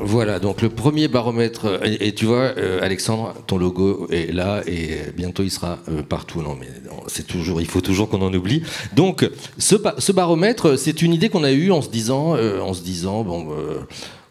Voilà, donc le premier baromètre, et tu vois, Alexandre, ton logo est là et bientôt il sera partout. Non, mais non, c'est toujours, il faut toujours qu'on en oublie. Donc, ce baromètre, c'est une idée qu'on a eue en se disant, bon,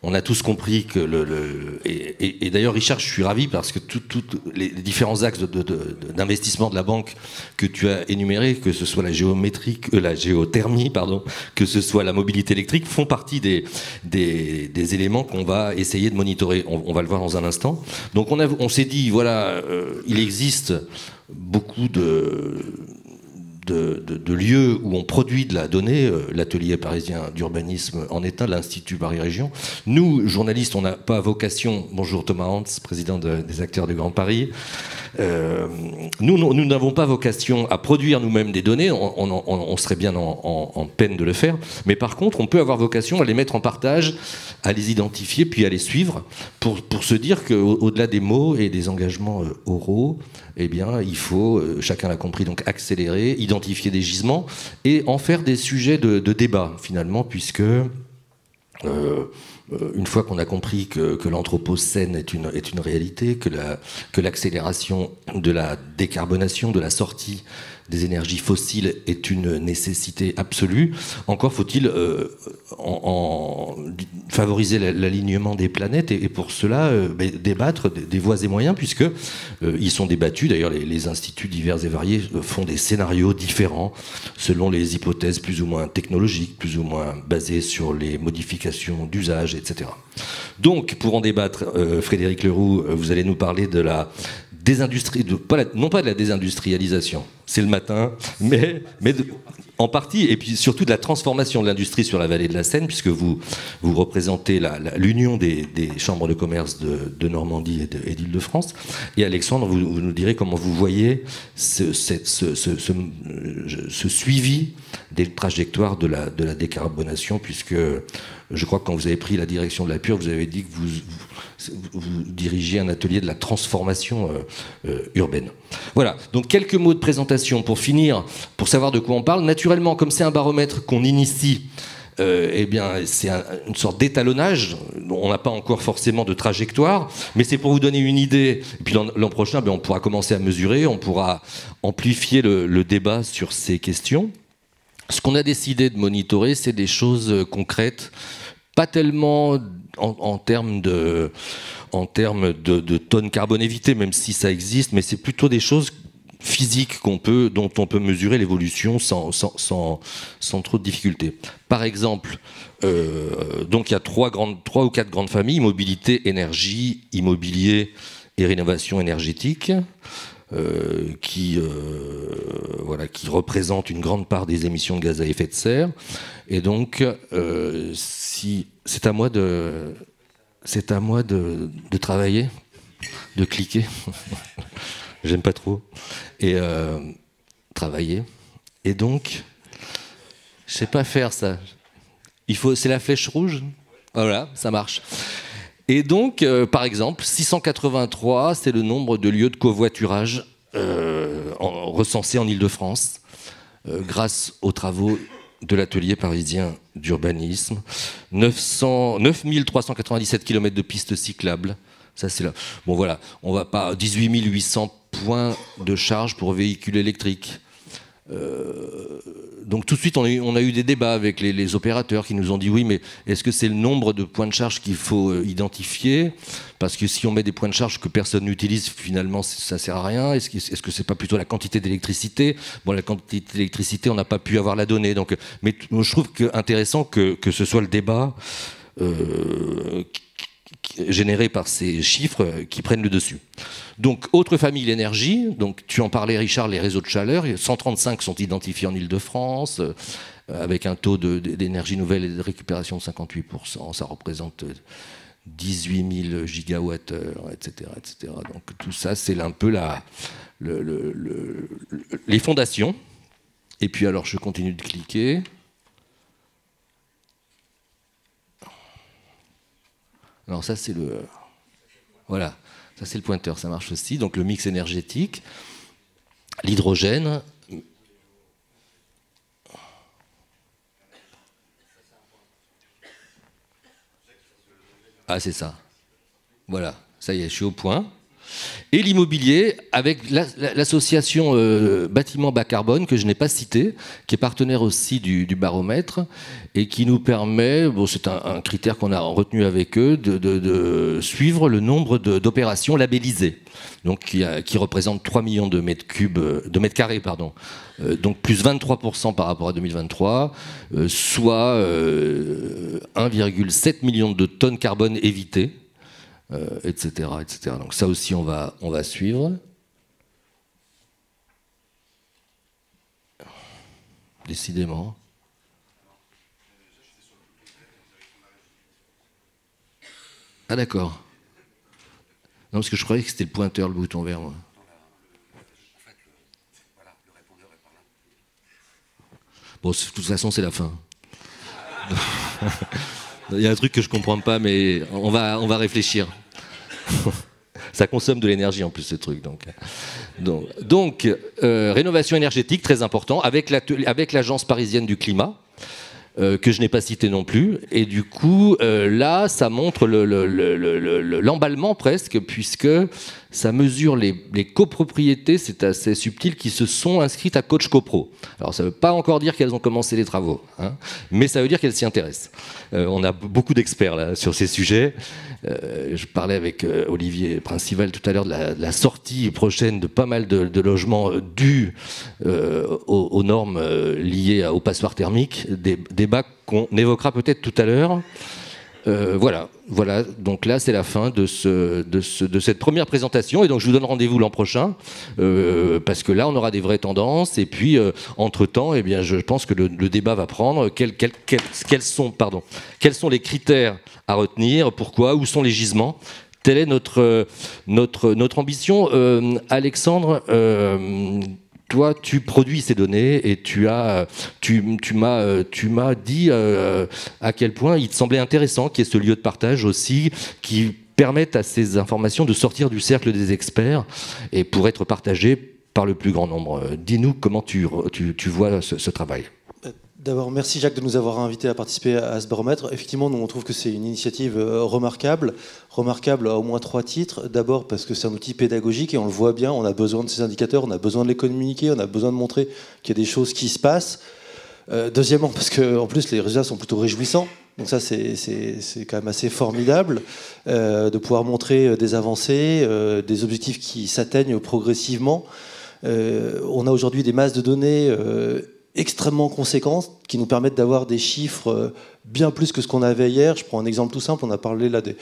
on a tous compris que et d'ailleurs, Richard, je suis ravi parce que tous les différents axes d'investissement de la banque que tu as énumérés, que ce soit la géothermie, pardon, que ce soit la mobilité électrique, font partie des éléments qu'on va essayer de monitorer. On va le voir dans un instant. Donc on s'est dit, voilà, il existe beaucoup de lieux où on produit de la donnée. L'atelier parisien d'urbanisme en est un, l'Institut Paris Région. Nous, journalistes, on n'a pas vocation, bonjour Thomas Hans, président des acteurs du Grand Paris, nous n'avons pas vocation à produire nous-mêmes des données, on serait bien en peine de le faire, mais par contre, on peut avoir vocation à les mettre en partage, à les identifier, puis à les suivre, pour se dire qu'au-delà des mots et des engagements oraux, eh bien, il faut, chacun l'a compris, donc accélérer, identifier des gisements et en faire des sujets de débat, finalement, puisque une fois qu'on a compris que l'anthropocène est une réalité, que l'accélération de la décarbonation, de la sortie des énergies fossiles est une nécessité absolue, encore faut-il favoriser l'alignement des planètes et pour cela débattre des voies et moyens, puisque ils sont débattus. D'ailleurs, les instituts divers et variés font des scénarios différents selon les hypothèses plus ou moins technologiques, plus ou moins basées sur les modifications d'usage, etc. Donc, pour en débattre, Frédéric Leroux, vous allez nous parler de la non pas de la désindustrialisation, c'est le matin, mais en partie, et puis surtout de la transformation de l'industrie sur la vallée de la Seine, puisque vous représentez l'union des chambres de commerce de Normandie et d'Île-de-France. Et Alexandre, vous nous direz comment vous voyez ce suivi des trajectoires de la décarbonation, puisque je crois que quand vous avez pris la direction de la Pure, vous avez dit que vous dirigiez un atelier de la transformation urbaine. Voilà, donc quelques mots de présentation pour finir, pour savoir de quoi on parle. Naturellement, comme c'est un baromètre qu'on initie, eh bien, c'est une sorte d'étalonnage. On n'a pas encore forcément de trajectoire, mais c'est pour vous donner une idée. Et puis l'an prochain, on pourra commencer à mesurer, on pourra amplifier le débat sur ces questions. Ce qu'on a décidé de monitorer, c'est des choses concrètes, pas tellement en termes de tonnes carbone évitées, même si ça existe, mais c'est plutôt des choses physiques dont on peut mesurer l'évolution sans trop de difficultés. Par exemple, donc il y a trois ou quatre grandes familles: mobilité, énergie, immobilier et rénovation énergétique. Qui représente une grande part des émissions de gaz à effet de serre. Et donc, si c'est à moi de travailler, de cliquer. J'aime pas trop. Et travailler. Et donc, je sais pas faire ça. C'est la flèche rouge. Voilà, ça marche. Et donc, par exemple, 683, c'est le nombre de lieux de covoiturage recensés en Île-de-France, grâce aux travaux de l'atelier parisien d'urbanisme. 9397 km de pistes cyclables. Ça, c'est là. Bon, voilà, on va pas. 18 800 points de charge pour véhicules électriques. Donc tout de suite, on a eu des débats avec les opérateurs qui nous ont dit oui, mais est-ce que c'est le nombre de points de charge qu'il faut identifier? Parce que si on met des points de charge que personne n'utilise, finalement, ça ne sert à rien. Est-ce que c'est pas plutôt la quantité d'électricité? Bon, la quantité d'électricité, on n'a pas pu avoir la donnée. Donc, mais je trouve intéressant que ce soit le débat générés par ces chiffres qui prennent le dessus. Donc, autre famille, l'énergie. Donc, tu en parlais, Richard, les réseaux de chaleur. 135 sont identifiés en Île-de-France, avec un taux d'énergie nouvelle et de récupération de 58%. Ça représente 18 000 gigawattheures, etc., etc. Donc, tout ça, c'est un peu les fondations. Et puis, alors, je continue de cliquer. Alors ça, c'est le... Voilà, ça c'est le pointeur, ça marche aussi. Donc le mix énergétique, l'hydrogène. Ah, c'est ça. Voilà, ça y est, je suis au point. Et l'immobilier, avec l'association Bâtiment Bas Carbone, que je n'ai pas citée, qui est partenaire aussi du baromètre, et qui nous permet, bon, c'est un critère qu'on a retenu avec eux, de suivre le nombre d'opérations labellisées, donc qui représente 3 millions de mètres carrés, pardon. Donc plus 23% par rapport à 2023, soit 1,7 million de tonnes carbone évitées. Etc., etc. Donc ça aussi, on va suivre. Décidément. Ah d'accord. Non, parce que je croyais que c'était le pointeur, le bouton vert, moi. Bon, de toute façon, c'est la fin. Il y a un truc que je comprends pas, mais on va réfléchir. Ça consomme de l'énergie en plus, ce truc. Donc rénovation énergétique, très important, avec l'Agence parisienne du climat, que je n'ai pas cité non plus. Et du coup, là, ça montre l'emballement presque, puisque ça mesure les copropriétés, c'est assez subtil, qui se sont inscrites à Coach Copro. Alors, ça ne veut pas encore dire qu'elles ont commencé les travaux, hein, mais ça veut dire qu'elles s'y intéressent. On a beaucoup d'experts là sur ces sujets. Je parlais avec Olivier Principal tout à l'heure de la sortie prochaine de pas mal de logements dus aux normes liées aux passoires thermiques, des débats qu'on évoquera peut-être tout à l'heure. Voilà. Donc là, c'est la fin de cette première présentation. Et donc, je vous donne rendez-vous l'an prochain, parce que là, on aura des vraies tendances. Et puis, entre-temps, eh bien, je pense que le débat va prendre. Quels sont les critères à retenir? Pourquoi? Où sont les gisements? Telle est notre ambition. Alexandre, toi, tu produis ces données et tu m'as dit à quel point il te semblait intéressant qu'il y ait ce lieu de partage aussi, qui permette à ces informations de sortir du cercle des experts et pour être partagées par le plus grand nombre. Dis-nous comment tu vois ce travail. D'abord, merci Jacques de nous avoir invités à participer à ce baromètre. Effectivement, nous on trouve que c'est une initiative remarquable à au moins 3 titres. D'abord parce que c'est un outil pédagogique et on le voit bien, on a besoin de ces indicateurs, on a besoin de les communiquer, on a besoin de montrer qu'il y a des choses qui se passent. Deuxièmement, parce qu'en plus les résultats sont plutôt réjouissants. Donc ça, c'est quand même assez formidable de pouvoir montrer des avancées, des objectifs qui s'atteignent progressivement. On a aujourd'hui des masses de données extrêmement conséquentes qui nous permettent d'avoir des chiffres bien plus que ce qu'on avait hier. Je prends un exemple tout simple, on a parlé là des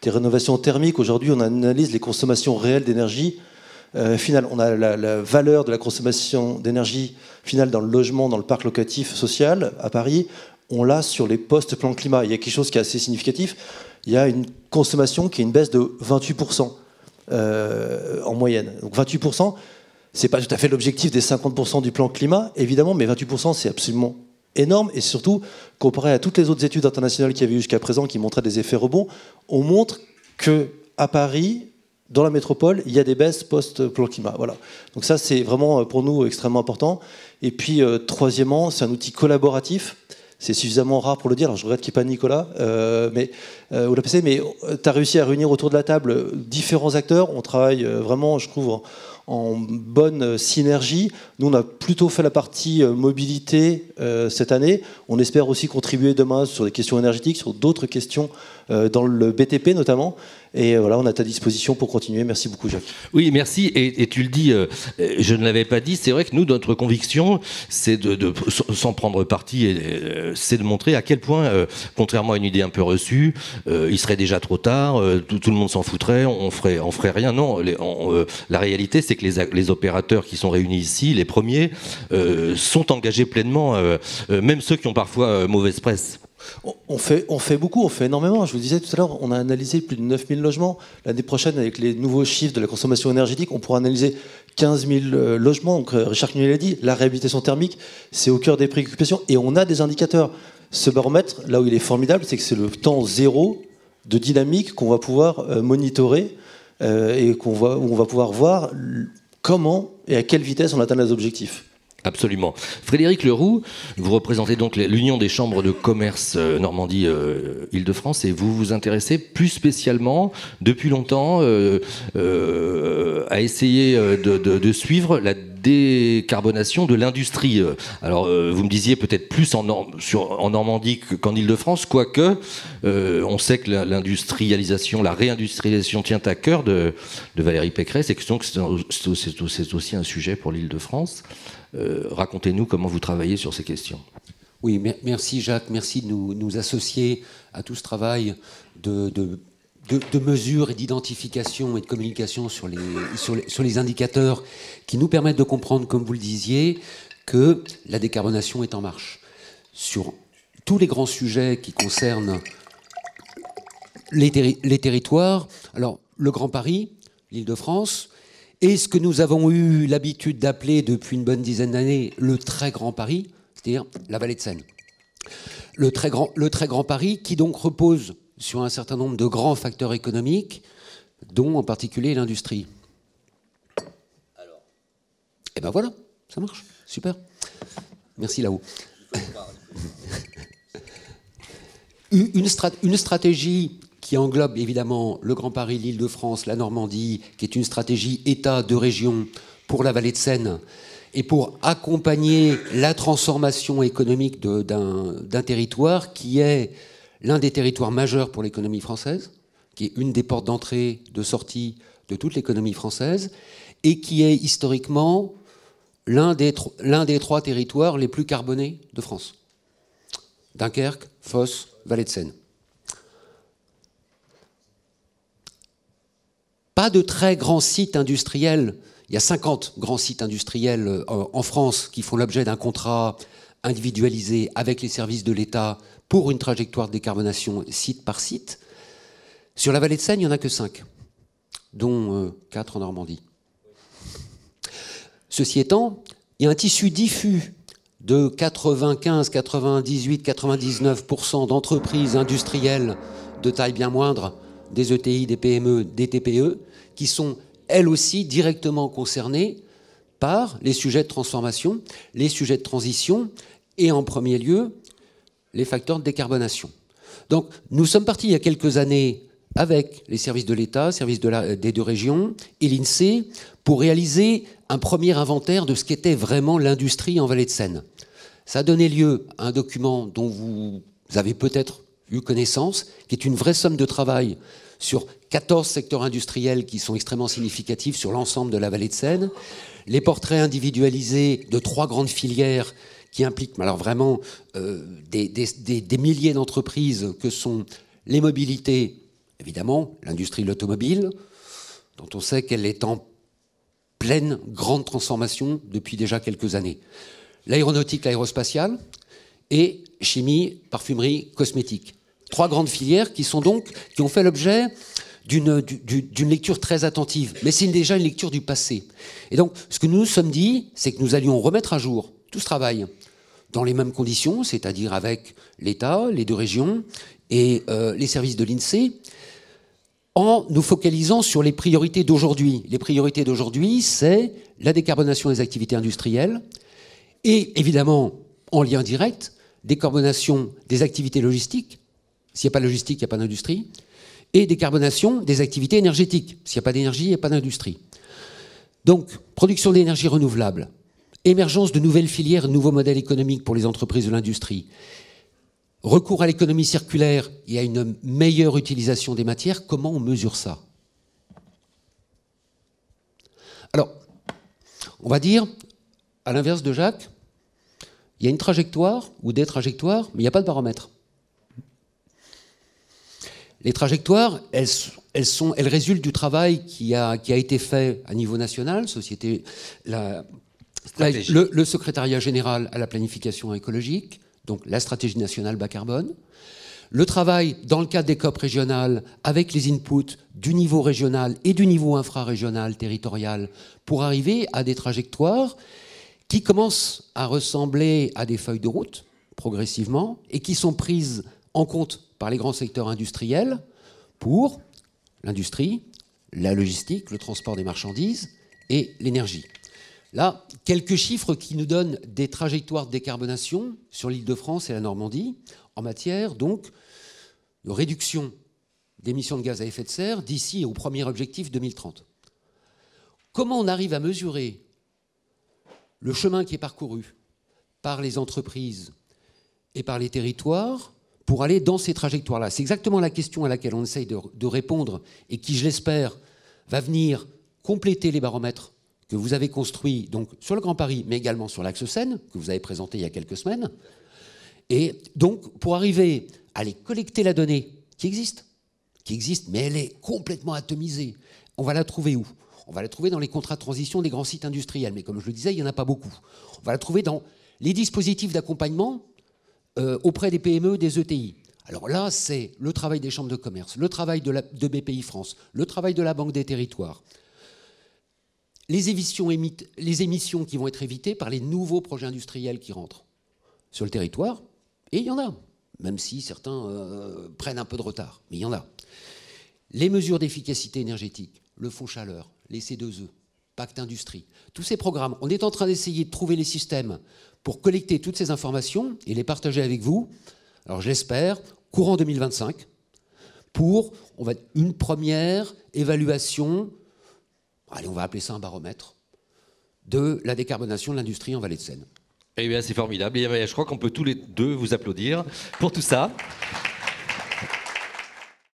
rénovations thermiques. Aujourd'hui, on analyse les consommations réelles d'énergie finale. On a la valeur de la consommation d'énergie finale dans le logement, dans le parc locatif social à Paris. On l'a sur les postes plan climat. Il y a quelque chose qui est assez significatif. Il y a une consommation qui est une baisse de 28% en moyenne. Donc 28%, c'est pas tout à fait l'objectif des 50% du plan climat, évidemment, mais 28%, c'est absolument énorme. Et surtout, comparé à toutes les autres études internationales qu'il y avait eu jusqu'à présent qui montraient des effets rebonds, on montre qu'à Paris, dans la métropole, il y a des baisses post-plan climat. Voilà. Donc ça, c'est vraiment pour nous extrêmement important. Et puis, troisièmement, c'est un outil collaboratif. C'est suffisamment rare pour le dire. Alors, je regrette qu'il n'y ait pas Nicolas ou la PC, mais tu as réussi à réunir autour de la table différents acteurs. On travaille vraiment, je trouve, en bonne synergie. Nous, on a plutôt fait la partie mobilité cette année. On espère aussi contribuer demain sur des questions énergétiques, sur d'autres questions dans le BTP notamment. Et voilà, on est à ta disposition pour continuer. Merci beaucoup, Jacques. Oui, merci. Et tu le dis, je ne l'avais pas dit, c'est vrai que nous, notre conviction, c'est sans prendre parti, c'est de montrer à quel point, contrairement à une idée un peu reçue, il serait déjà trop tard, tout le monde s'en foutrait, on ferait rien. Non, la réalité, c'est que les opérateurs qui sont réunis ici, les premiers, sont engagés pleinement, même ceux qui ont parfois mauvaise presse. On fait beaucoup, on fait énormément. Je vous disais tout à l'heure, on a analysé plus de 9000 logements. L'année prochaine, avec les nouveaux chiffres de la consommation énergétique, on pourra analyser 15 000 logements. Donc, Richard Knuy l'a dit, la réhabilitation thermique, c'est au cœur des préoccupations. Et on a des indicateurs. Ce baromètre, là où il est formidable, c'est que c'est le temps zéro de dynamique qu'on va pouvoir monitorer et où on va pouvoir voir comment et à quelle vitesse on atteint les objectifs. Absolument. Frédéric Leroux, vous représentez donc l'Union des chambres de commerce Normandie Île-de-France et vous vous intéressez plus spécialement depuis longtemps à essayer de suivre la décarbonation de l'industrie. Alors vous me disiez peut-être plus en Normandie qu'en Île-de-France, quoique on sait que l'industrialisation, la réindustrialisation tient à cœur de Valérie Pécresse et que c'est aussi un sujet pour l'Île-de-France. Racontez-nous comment vous travaillez sur ces questions. Oui, merci Jacques, merci de nous associer à tout ce travail de mesure et d'identification et de communication sur les indicateurs qui nous permettent de comprendre, comme vous le disiez, que la décarbonation est en marche. Sur tous les grands sujets qui concernent les territoires, alors le Grand Paris, l'Île-de-France, et ce que nous avons eu l'habitude d'appeler depuis une bonne dizaine d'années le très grand Paris, c'est-à-dire la vallée de Seine. Le très grand Paris qui donc repose sur un certain nombre de grands facteurs économiques, dont en particulier l'industrie. Alors, et ben voilà, ça marche, super. Merci là-haut. Une stratégie qui englobe évidemment le Grand Paris, l'Île-de-France, la Normandie, qui est une stratégie État de région pour la vallée de Seine, et pour accompagner la transformation économique d'un territoire qui est l'un des territoires majeurs pour l'économie française, qui est une des portes d'entrée, de sortie de toute l'économie française, et qui est historiquement l'un des 3 territoires les plus carbonés de France. Dunkerque, Fos, vallée de Seine. Pas de très grands sites industriels. Il y a 50 grands sites industriels en France qui font l'objet d'un contrat individualisé avec les services de l'État pour une trajectoire de décarbonation site par site. Sur la vallée de Seine, il n'y en a que 5, dont 4 en Normandie. Ceci étant, il y a un tissu diffus de 95, 98, 99% d'entreprises industrielles de taille bien moindre, des ETI, des PME, des TPE, qui sont elles aussi directement concernées par les sujets de transformation, les sujets de transition et en premier lieu les facteurs de décarbonation. Donc nous sommes partis il y a quelques années avec les services de l'État, services des 2 régions et l'INSEE pour réaliser un premier inventaire de ce qu'était vraiment l'industrie en vallée de Seine. Ça a donné lieu à un document dont vous avez peut-être eu connaissance, qui est une vraie somme de travail sur 14 secteurs industriels qui sont extrêmement significatifs sur l'ensemble de la vallée de Seine, les portraits individualisés de 3 grandes filières qui impliquent alors vraiment des milliers d'entreprises que sont les mobilités, évidemment, l'industrie de l'automobile, dont on sait qu'elle est en pleine grande transformation depuis déjà quelques années. L'aéronautique, l'aérospatiale et chimie, parfumerie, cosmétique. 3 grandes filières qui ont fait l'objet d'une lecture très attentive. Mais c'est déjà une lecture du passé. Et donc, ce que nous nous sommes dit, c'est que nous allions remettre à jour tout ce travail dans les mêmes conditions, c'est-à-dire avec l'État, les 2 régions et les services de l'INSEE, en nous focalisant sur les priorités d'aujourd'hui. Les priorités d'aujourd'hui, c'est la décarbonation des activités industrielles et, évidemment, en lien direct, décarbonation des activités logistiques. S'il n'y a pas de logistique, il n'y a pas d'industrie. Et décarbonation des activités énergétiques. S'il n'y a pas d'énergie, il n'y a pas d'industrie. Donc, production d'énergie renouvelable, émergence de nouvelles filières, de nouveaux modèles économiques pour les entreprises de l'industrie, recours à l'économie circulaire et à une meilleure utilisation des matières. Comment on mesure ça? Alors, on va dire, à l'inverse de Jacques, il y a une trajectoire ou des trajectoires, mais il n'y a pas de baromètre. Les trajectoires, elles résultent du travail qui a été fait à niveau national, le secrétariat général à la planification écologique, donc la stratégie nationale bas carbone, le travail dans le cadre des COP régionales avec les inputs du niveau régional et du niveau infrarégional territorial pour arriver à des trajectoires qui commencent à ressembler à des feuilles de route progressivement et qui sont prises en compte par les grands secteurs industriels pour l'industrie, la logistique, le transport des marchandises et l'énergie. Là, quelques chiffres qui nous donnent des trajectoires de décarbonation sur l'Île-de-France et la Normandie en matière donc de réduction d'émissions de gaz à effet de serre d'ici au premier objectif 2030. Comment on arrive à mesurer le chemin qui est parcouru par les entreprises et par les territoires pour aller dans ces trajectoires-là? C'est exactement la question à laquelle on essaye de répondre et qui, je l'espère, va venir compléter les baromètres que vous avez construits donc, sur le Grand Paris, mais également sur l'Axe Seine, que vous avez présenté il y a quelques semaines. Et donc, pour arriver à aller collecter la donnée qui existe, mais elle est complètement atomisée, on va la trouver où? On va la trouver dans les contrats de transition des grands sites industriels, mais comme je le disais, il n'y en a pas beaucoup. On va la trouver dans les dispositifs d'accompagnement auprès des PME, des ETI. Alors là, c'est le travail des chambres de commerce, le travail de BPI France, le travail de la Banque des territoires, les émissions qui vont être évitées par les nouveaux projets industriels qui rentrent sur le territoire, et il y en a, même si certains prennent un peu de retard, mais il y en a. Les mesures d'efficacité énergétique, le fonds chaleur, les C2E, Pacte Industrie, tous ces programmes, on est en train d'essayer de trouver les systèmes pour collecter toutes ces informations et les partager avec vous, alors j'espère, courant 2025, pour une première évaluation, allez, on va appeler ça un baromètre, de la décarbonation de l'industrie en Vallée de Seine. Eh bien, c'est formidable. Et je crois qu'on peut tous les deux vous applaudir pour tout ça.